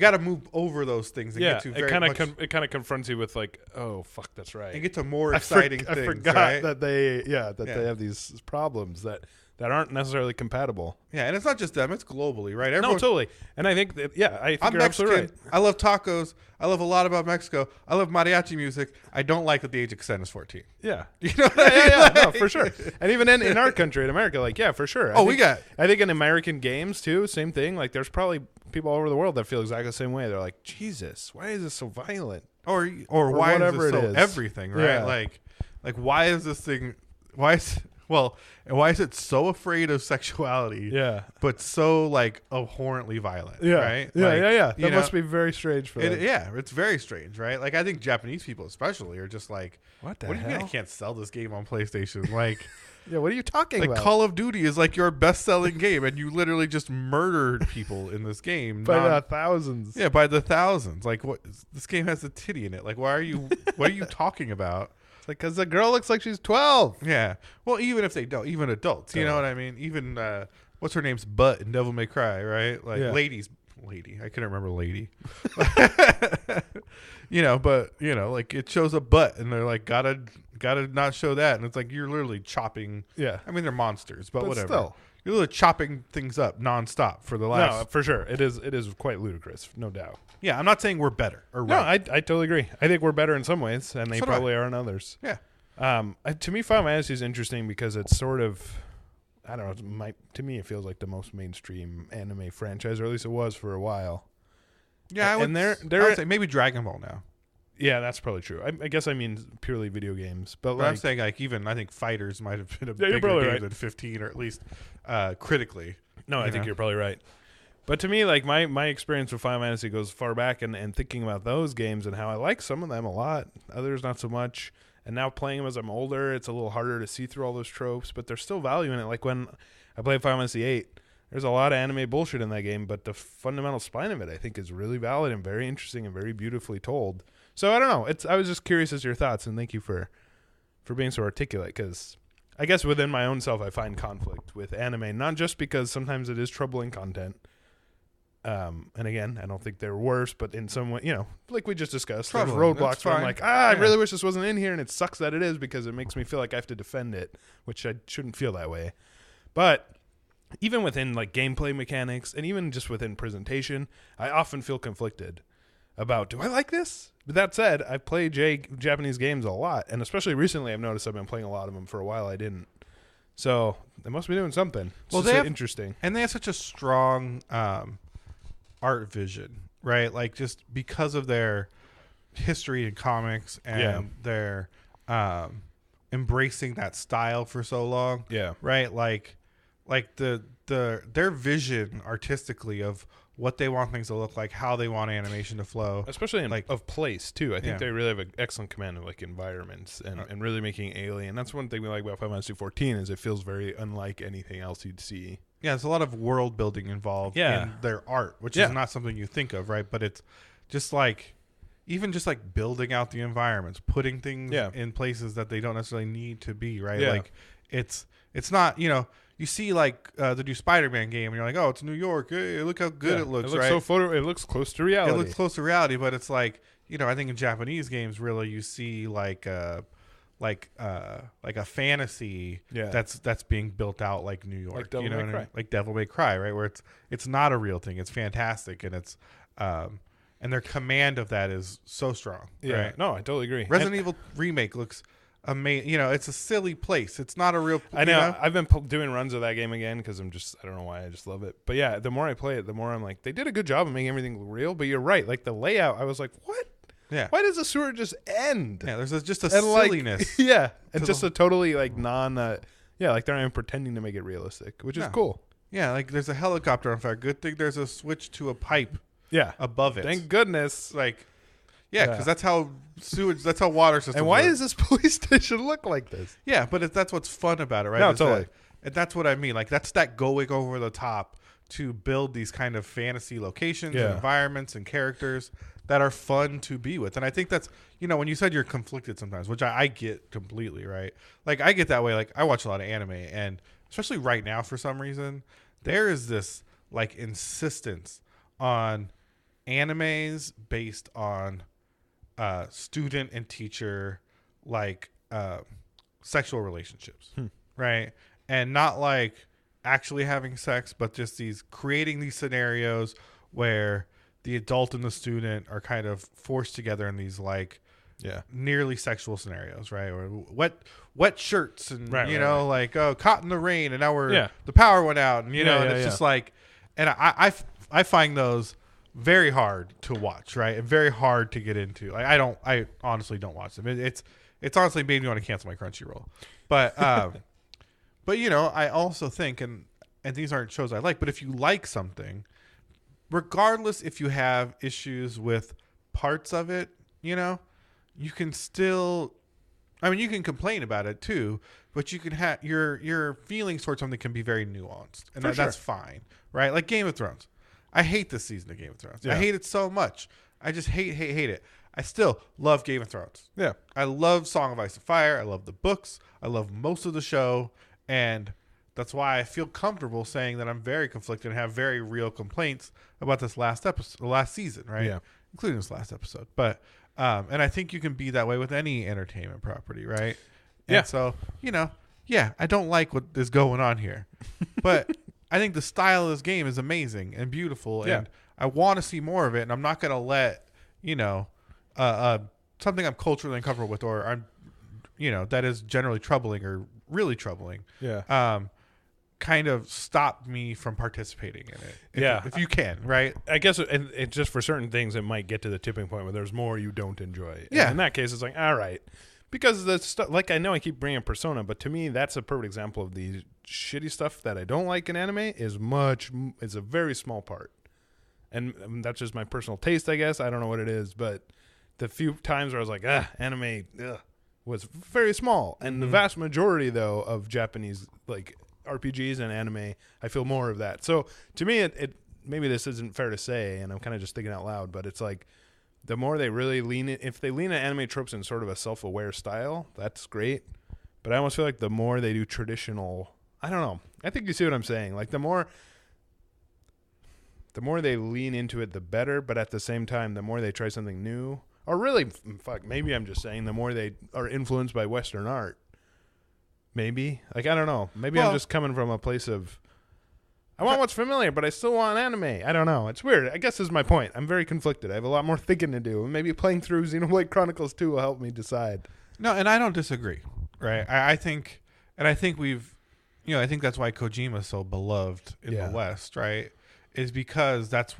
gotta move over those things and get to it kind of confronts you with like, oh fuck, that's right, and get to more exciting things. I forgot right? that they have these problems that that aren't necessarily compatible. Yeah, and it's not just them; it's globally, right? No, totally. And I think that, I think I'm you're Mexican. absolutely right. I love tacos. I love a lot about Mexico. I love mariachi music. I don't like that the age of consent is 14. Yeah. You know what I mean? Yeah, no, for sure. And even in our country, in America, like, yeah, for sure. I think in American games, too, same thing. Like, there's probably people all over the world that feel exactly the same way. They're like, Jesus, why is this so violent? Or why whatever is this so it is. everything, right? Yeah. Like why is this thing? Why is it so afraid of sexuality? Yeah. But so like abhorrently violent. Yeah. Right. Yeah. Like, Yeah. you That must be very strange for them. Yeah, it's very strange, right? Like I think Japanese people especially are just like, What the do you mean I hell? can't sell this game on PlayStation? Like, Yeah. What are you talking like about? Call of Duty is like your best-selling game, and you literally just murdered people in this game. By the thousands. Yeah, by the thousands. Like, what? This game has a titty in it. Like, why are you? What are you talking about? It's like, because the girl looks like she's 12. Yeah. Well, even if they don't, even adults, you know what I mean? Even what's her name's Butt in Devil May Cry, right? Like, Yeah. lady. I couldn't remember lady. Like it shows a butt, and they're like, gotta not show that, and it's like you're literally chopping. Yeah. I mean, they're monsters, but whatever. Still. You're literally chopping things up nonstop for the last. No, for sure. It is quite ludicrous, no doubt. Yeah, I'm not saying we're better or No, right. I totally agree. I think we're better in some ways, and they So do probably are in others. Yeah. To me, Final Fantasy is interesting because it's sort of, I don't know, to me it feels like the most mainstream anime franchise, or at least it was for a while. Yeah, I would say maybe Dragon Ball now. Yeah, that's probably true. I guess I mean purely video games, but I'm saying like even I think Fighters might have been a you're bigger probably game right. than 15, or at least critically. No, I think you're probably right. But to me, like my experience with Final Fantasy goes far back, and thinking about those games and how I like some of them a lot, others not so much. And now playing them as I'm older, it's a little harder to see through all those tropes, but there's still value in it. Like when I played Final Fantasy VIII, there's a lot of anime bullshit in that game, but the fundamental spine of it, I think, is really valid and very interesting and very beautifully told. So I don't know. I was just curious as to your thoughts, and thank you for being so articulate, because I guess within my own self I find conflict with anime, not just because sometimes it is troubling content. And again, I don't think they're worse, but in some way, like we just discussed, there's roadblocks where I'm like, I really wish this wasn't in here, and it sucks that it is because it makes me feel like I have to defend it, which I shouldn't feel that way. But even within like gameplay mechanics and even just within presentation, I often feel conflicted about, do I like this? But that said, I play Japanese games a lot, and especially recently I've noticed I've been playing a lot of them. For a while I didn't. So they must be doing something. Well, they have interesting. And they have such a strong art vision, right? Like just because of their history in comics and their embracing that style for so long. Yeah. Right? Like their vision artistically of what they want things to look like, how they want animation to flow, especially in of place too. I think they really have an excellent command of like environments and really making alien. That's one thing we like about Final Fantasy 14 is it feels very unlike anything else you'd see. Yeah, there's a lot of world building involved in their art, which is not something you think of, right? But it's just like even just like building out the environments, putting things in places that they don't necessarily need to be, right? Yeah. Like it's not, you see like the new Spider-Man game and you're like, oh, it's New York. Hey, look how good it looks, right? It looks close to reality. It looks close to reality, but it's like, I think in Japanese games really you see like a fantasy that's being built out like New York, like Devil May Cry. Like Devil May Cry, right? Where it's not a real thing, it's fantastic, and it's and their command of that is so strong. Yeah, right? No, I totally agree. Resident Evil remake looks amazing. It's a silly place. It's not a real. I know. I've been doing runs of that game again because I don't know why, I just love it. But yeah, the more I play it, the more I'm like, they did a good job of making everything real. But you're right, like the layout, I was like, what? Yeah. Why does the sewer just end? Yeah, there's just a silliness. Like, and just a totally like like they're not even pretending to make it realistic, which is cool. Yeah, like there's a helicopter on fire. Good thing there's a switch to a pipe. Above it. Thank goodness. Like, because that's how sewage. That's how water systems. And why does this police station look like this? Yeah, but that's what's fun about it, right? No, totally. And that's what I mean. Like that's that going over the top to build these kind of fantasy locations and environments and characters that are fun to be with. And I think that's, when you said you're conflicted sometimes, which I get completely, right? Like I get that way. Like I watch a lot of anime, and especially right now for some reason, there is this like insistence on animes based on student and teacher like sexual relationships, right? and not like actually having sex, but just creating these scenarios where the adult and the student are kind of forced together in these like nearly sexual scenarios, right? Or wet shirts and like caught in the rain and now the power went out and and it's just like, and I find those very hard to watch, right? And very hard to get into. Like I honestly don't watch them. It's honestly made me want to cancel my Crunchyroll. But but I also think and these aren't shows I like, but if you like something, regardless if you have issues with parts of it, you can still, I mean, you can complain about it too, but you can have your feelings towards something can be very nuanced, and that's fine, right? Like Game of Thrones. I hate this season of Game of Thrones. Yeah. I hate it so much. I just hate it. I still love Game of Thrones. Yeah. I love Song of Ice and Fire. I love the books. I love most of the show, and that's why I feel comfortable saying that I'm very conflicted and have very real complaints about this last season, right? Yeah. Including this last episode. But and I think you can be that way with any entertainment property, right? Yeah. And so, I don't like what is going on here. But I think the style of this game is amazing and beautiful, and I want to see more of it, and I'm not going to let, something I'm culturally uncomfortable with or I'm, that is generally troubling or really troubling. Yeah. Kind of stop me from participating in it. If you can, right? I guess it's just for certain things it might get to the tipping point where there's more you don't enjoy. Yeah. And in that case, it's like, all right. Because the stuff, like I know I keep bringing Persona, but to me, that's a perfect example of the shitty stuff that I don't like in anime is a very small part. And that's just my personal taste, I guess. I don't know what it is, but the few times where I was like, anime was very small. And the vast majority, though, of Japanese, like, RPGs and anime, I feel more of that. So to me, it maybe this isn't fair to say, and I'm kind of just thinking out loud, but it's like the more they really if they lean at anime tropes in sort of a self-aware style, that's great. But I almost feel like the more they do traditional, I don't know. I think you see what I'm saying. Like the more they lean into it, the better. But at the same time, the more they try something new, or really, maybe I'm just saying, the more they are influenced by Western art. Maybe. Like, I don't know. Maybe I'm just coming from a place of, I want what's familiar, but I still want anime. I don't know. It's weird. I guess is my point. I'm very conflicted. I have a lot more thinking to do. And maybe playing through Xenoblade Chronicles 2 will help me decide. No, and I don't disagree, right? I think we've, I think that's why Kojima is so beloved in the West, right? Is because that's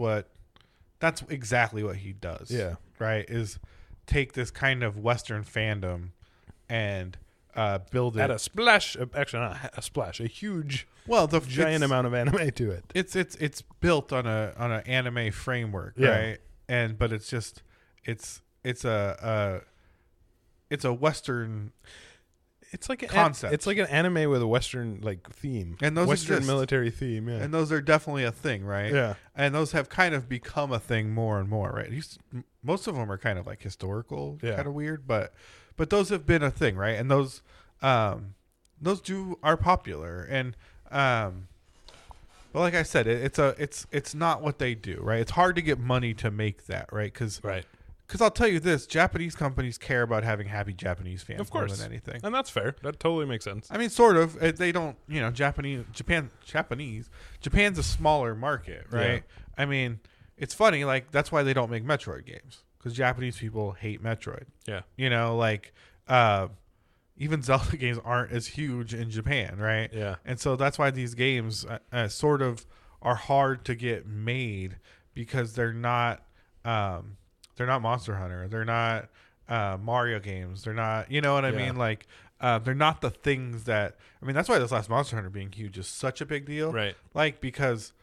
exactly what he does. Yeah. Right? Is take this kind of Western fandom and build it at a splash. Actually, not a splash. A huge, giant amount of anime to it. It's built on an anime framework, right? But it's just it's a Western. It's like concept. It's like an anime with a Western theme, and those Western exist. Military theme, and those are definitely a thing, right? Yeah, and those have kind of become a thing more and more, right? Most of them are kind of like historical, kind of weird, but those have been a thing, right? And those are popular, and but like I said, it's not what they do, right? It's hard to get money to make that, right? Because I'll tell you this, Japanese companies care about having happy Japanese fans of course. more than anything. And that's fair. That totally makes sense. I mean, sort of. They don't, Japan's a smaller market, right? Yeah. I mean, it's funny, that's why they don't make Metroid games. Because Japanese people hate Metroid. Yeah. Even Zelda games aren't as huge in Japan, right? Yeah. And so that's why these games sort of are hard to get made because they're not Monster Hunter. They're not Mario games. They're not, you know what I mean? They're not the things that, I mean, that's why this last Monster Hunter being huge is such a big deal. Right. Because,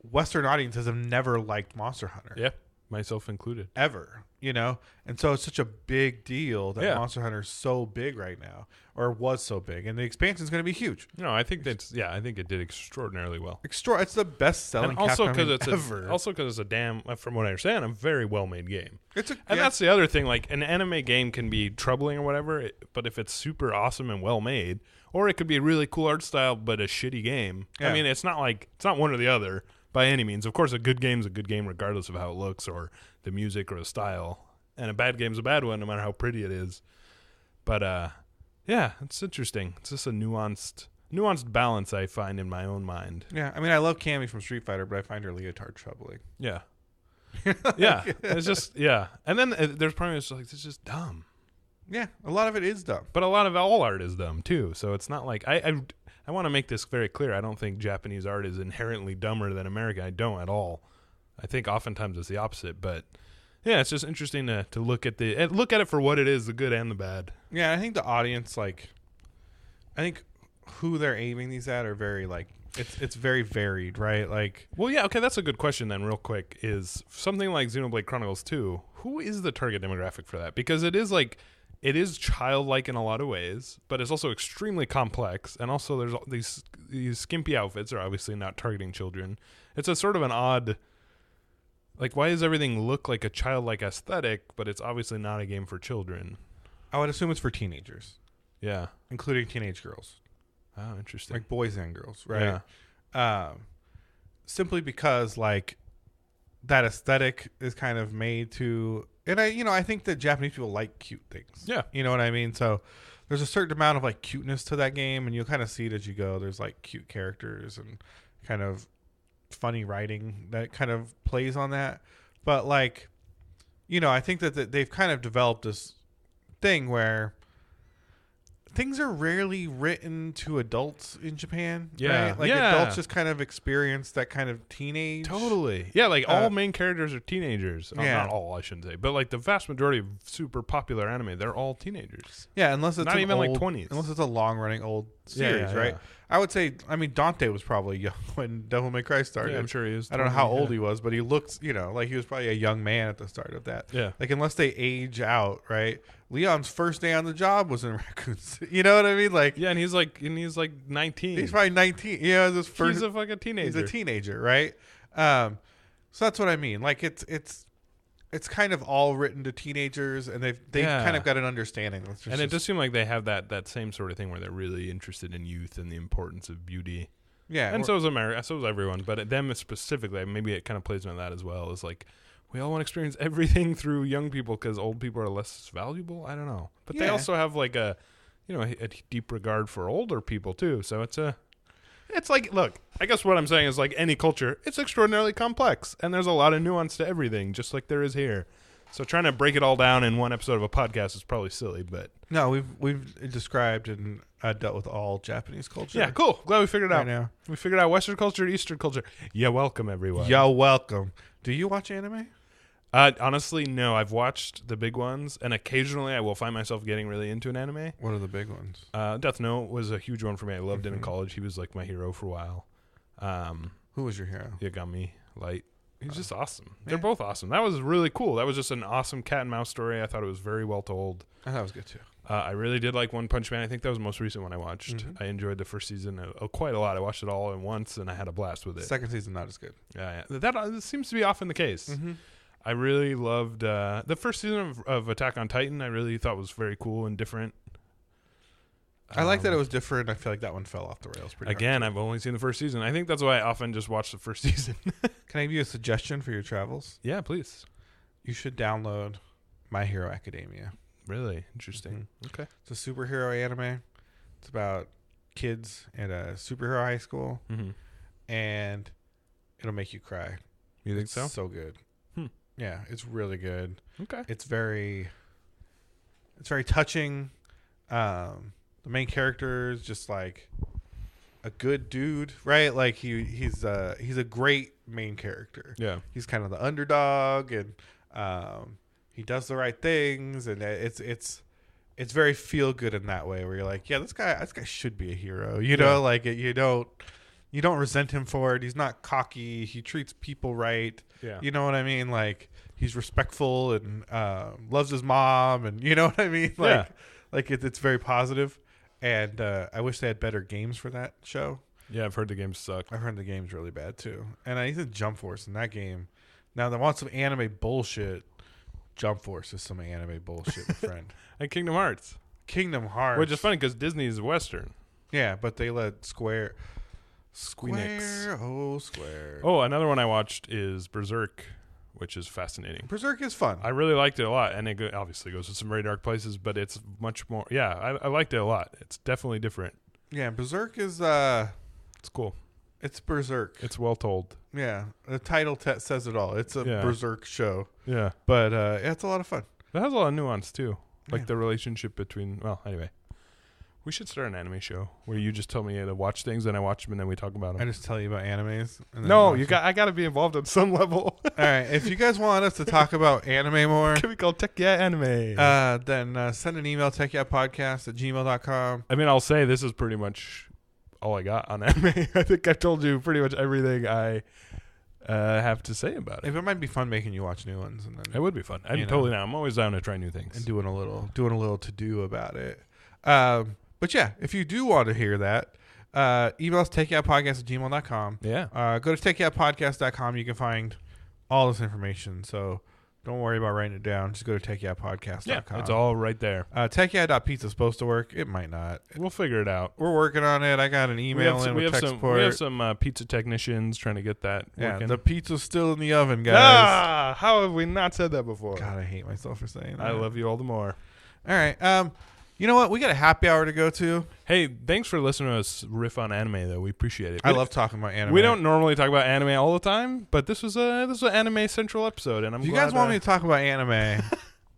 Western audiences have never liked Monster Hunter. Yeah. Myself included. Ever, And so it's such a big deal that Monster Hunter is so big right now, or was so big. And the expansion is going to be huge. No, I think I think it did extraordinarily well. It's the best selling Capcom game ever. Also because it's a damn, from what I understand, a very well-made game. That's the other thing. Like, an anime game can be troubling or whatever, but if it's super awesome and well-made, or it could be a really cool art style, but a shitty game. Yeah. I mean, it's not one or the other. By any means. Of course, a good game's a good game regardless of how it looks or the music or the style. And a bad game's a bad one no matter how pretty it is. But Yeah, it's interesting. It's just a nuanced balance I find in my own mind. Yeah, I mean, I love Cammy from Street Fighter, but I find her leotard troubling. Yeah. Yeah. It's just, yeah. And then there's probably just like, it's just dumb. Yeah, a lot of it is dumb. But a lot of all art is dumb, too. So it's not like, I want to make this very clear. I don't think Japanese art is inherently dumber than American. I don't at all. I think oftentimes it's the opposite. But yeah, it's just interesting to look at it for what it is, the good and the bad. Yeah, I think the audience, like, I think who they're aiming these at are very, like, it's very varied, right? Like, well, yeah, okay, that's a good question then, real quick, is something like Xenoblade Chronicles 2, who is the target demographic for that? Because it is childlike in a lot of ways, but it's also extremely complex, and also there's all these skimpy outfits are obviously not targeting children. It's a sort of an odd, like, why does everything look like a childlike aesthetic, but it's obviously not a game for children? I would assume it's for teenagers. Yeah. Including teenage girls. Oh, interesting. Like boys and girls, right? Yeah. Simply because, like, that aesthetic is kind of made to, and I think that Japanese people like cute things. Yeah. You know what I mean? So there's a certain amount of, like, cuteness to that game, and you'll kind of see it as you go. There's, like, cute characters and kind of funny writing that kind of plays on that. But, like, I think that they've kind of developed this thing where things are rarely written to adults in Japan. Yeah. Right? Like, adults just kind of experience that kind of teenage. Totally. Yeah, like all main characters are teenagers. Yeah. Not all, I shouldn't say. But like the vast majority of super popular anime, they're all teenagers. Yeah, unless it's not even old, like 20s. Unless it's a long-running old series, Yeah, right? yeah. I would say, I mean, Dante was probably young when Devil May Cry started. Yeah, I'm sure he is. I don't know how old he was, but he looks, like he was probably a young man at the start of that. Yeah. Like, unless they age out, right? Leon's first day on the job was in Raccoon City. You know what I mean? Like, yeah, and he's like 19. he's probably 19. Yeah, this first. He's a fucking teenager. He's a teenager, right? So that's what I mean. Like, it's kind of all written to teenagers, and they've kind of got an understanding. And it does seem like they have that same sort of thing where they're really interested in youth and the importance of beauty. Yeah, and so is America. So is everyone, but them specifically, maybe it kind of plays into that as well. Is like, we all want to experience everything through young people because old people are less valuable. I don't know, but they also have like a deep regard for older people too. So it's like, look, I guess what I'm saying is, like any culture, it's extraordinarily complex, and there's a lot of nuance to everything, just like there is here. So trying to break it all down in one episode of a podcast is probably silly, but no, we've described and dealt with all Japanese culture. Yeah, cool. Glad we figured it out. Now. We figured out Western culture, Eastern culture. You're welcome, everyone. You're welcome. Do you watch anime? Honestly, no. I've watched the big ones, and occasionally I will find myself getting really into an anime. What are the big ones? Death Note was a huge one for me. I loved it in college. He was like my hero for a while. Who was your hero? Yagami Light. He's just awesome. They're both awesome. That was really cool. That was just an awesome cat and mouse story. I thought it was very well told. I thought it was good too. I really did like One Punch Man. I think that was the most recent one I watched. Mm-hmm. I enjoyed the first season quite a lot. I watched it all at once, and I had a blast with it. Second season not as good. Yeah. That seems to be often the case. Mm-hmm. I really loved the first season of Attack on Titan. I really thought was very cool and different. I like that it was different. I feel like that one fell off the rails pretty hard. I've only seen the first season. I think that's why I often just watch the first season. Can I give you a suggestion for your travels? Yeah, please. You should download My Hero Academia. Really? Interesting. Mm-hmm. Okay. It's a superhero anime. It's about kids at a superhero high school. Mm-hmm. And it'll make you cry. You think so? It's so good. Yeah, it's really good. Okay. It's very touching. The main character is just like a good dude, right? Like he's a great main character. Yeah. He's kind of the underdog, and he does the right things, and it's very feel good in that way, where you're like, yeah, this guy should be a hero. You know, like you don't resent him for it. He's not cocky. He treats people right. Yeah. You know what I mean? Like, he's respectful and loves his mom, and you know what I mean? Like, like it's very positive. And I wish they had better games for that show. Yeah, I've heard the games suck. I've heard the game's really bad too. And I think Jump Force in that game. Now, they want some anime bullshit. Jump Force is some anime bullshit, my friend. And Kingdom Hearts. Kingdom Hearts. Which is funny because Disney is Western. Yeah, but they let Square. Squeenix. Oh, Square. Oh, another one I watched is Berserk, which is fascinating. Berserk is fun. I really liked it a lot, and it obviously goes to some very dark places, but it's much more. Yeah, I liked it a lot. It's definitely different. Yeah, Berserk is It's cool. it's Berserk. It's well told. Yeah, the title says it all. It's a Berserk show. Yeah, but it's a lot of fun. it has a lot of nuance too, like Yeah. the relationship between. Well, anyway, we should start an anime show where you just tell me to watch things and I watch them and then we talk about I them. just tell you about animes. And then No, watch I got to be involved on some level. them. All right, if you guys want us to talk about anime more, Can we call Tech Yeah Anime? then send an email techyapodcast@gmail.com. I mean, I'll say this is pretty much all I got on anime. I think I've told you pretty much everything I have to say about it. If it might be fun making you watch new ones, and then It would be fun. I'm You know. totally down. I'm always down to try new things. and doing a little to do about it. But yeah, if you do want to hear that, email us techyapodcast@gmail.com. Yeah. Go to techyapodcast.com. You can find all this information. So don't worry about writing it down. Just go to techyapodcast.com. Yeah. It's all right there. techyap.pizza is supposed to work. It might not. We'll figure it out. We're working on it. I got an email with tech support. We have some pizza technicians trying to get that Yeah, working. the pizza's still in the oven, guys. Ah, how have we not said that before? God, I hate myself for saying that. I love you all the more. All right. You know what? We got a happy hour to go to. Hey, thanks for listening to us riff on anime, though. We appreciate it. I love talking about anime. We don't normally talk about anime all the time, but this was an anime central episode, and I'm If you glad, guys want me to talk about anime,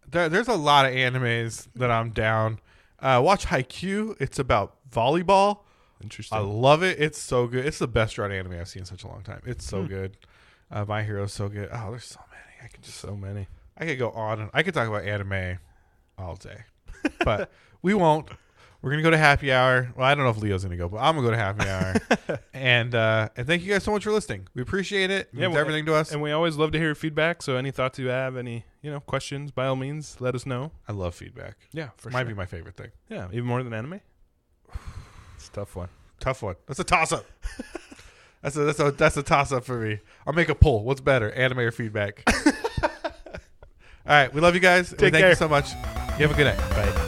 there's a lot of animes that I'm down. Watch Haikyuu. It's about volleyball. Interesting. I love it. It's so good. It's the best run anime I've seen in such a long time. It's so good. My Hero's so good. Oh, there's so many. So many. I could go on and I could talk about anime all day, but we won't. We're gonna go to happy hour. Well, I don't know if Leo's gonna go, but I'm gonna go to happy hour. And thank you guys so much for listening. We appreciate it. It means everything to us. And we always love to hear your feedback. So any thoughts you have, any questions, by all means, let us know. I love feedback. Yeah, for Might sure. be my favorite thing. Yeah, even more than anime. It's a tough one. Tough one. That's a toss up. that's a toss up for me. I'll make a poll. What's better, anime or feedback? All right, we love you guys. Take Thank care. you so much. You have a good night. Bye.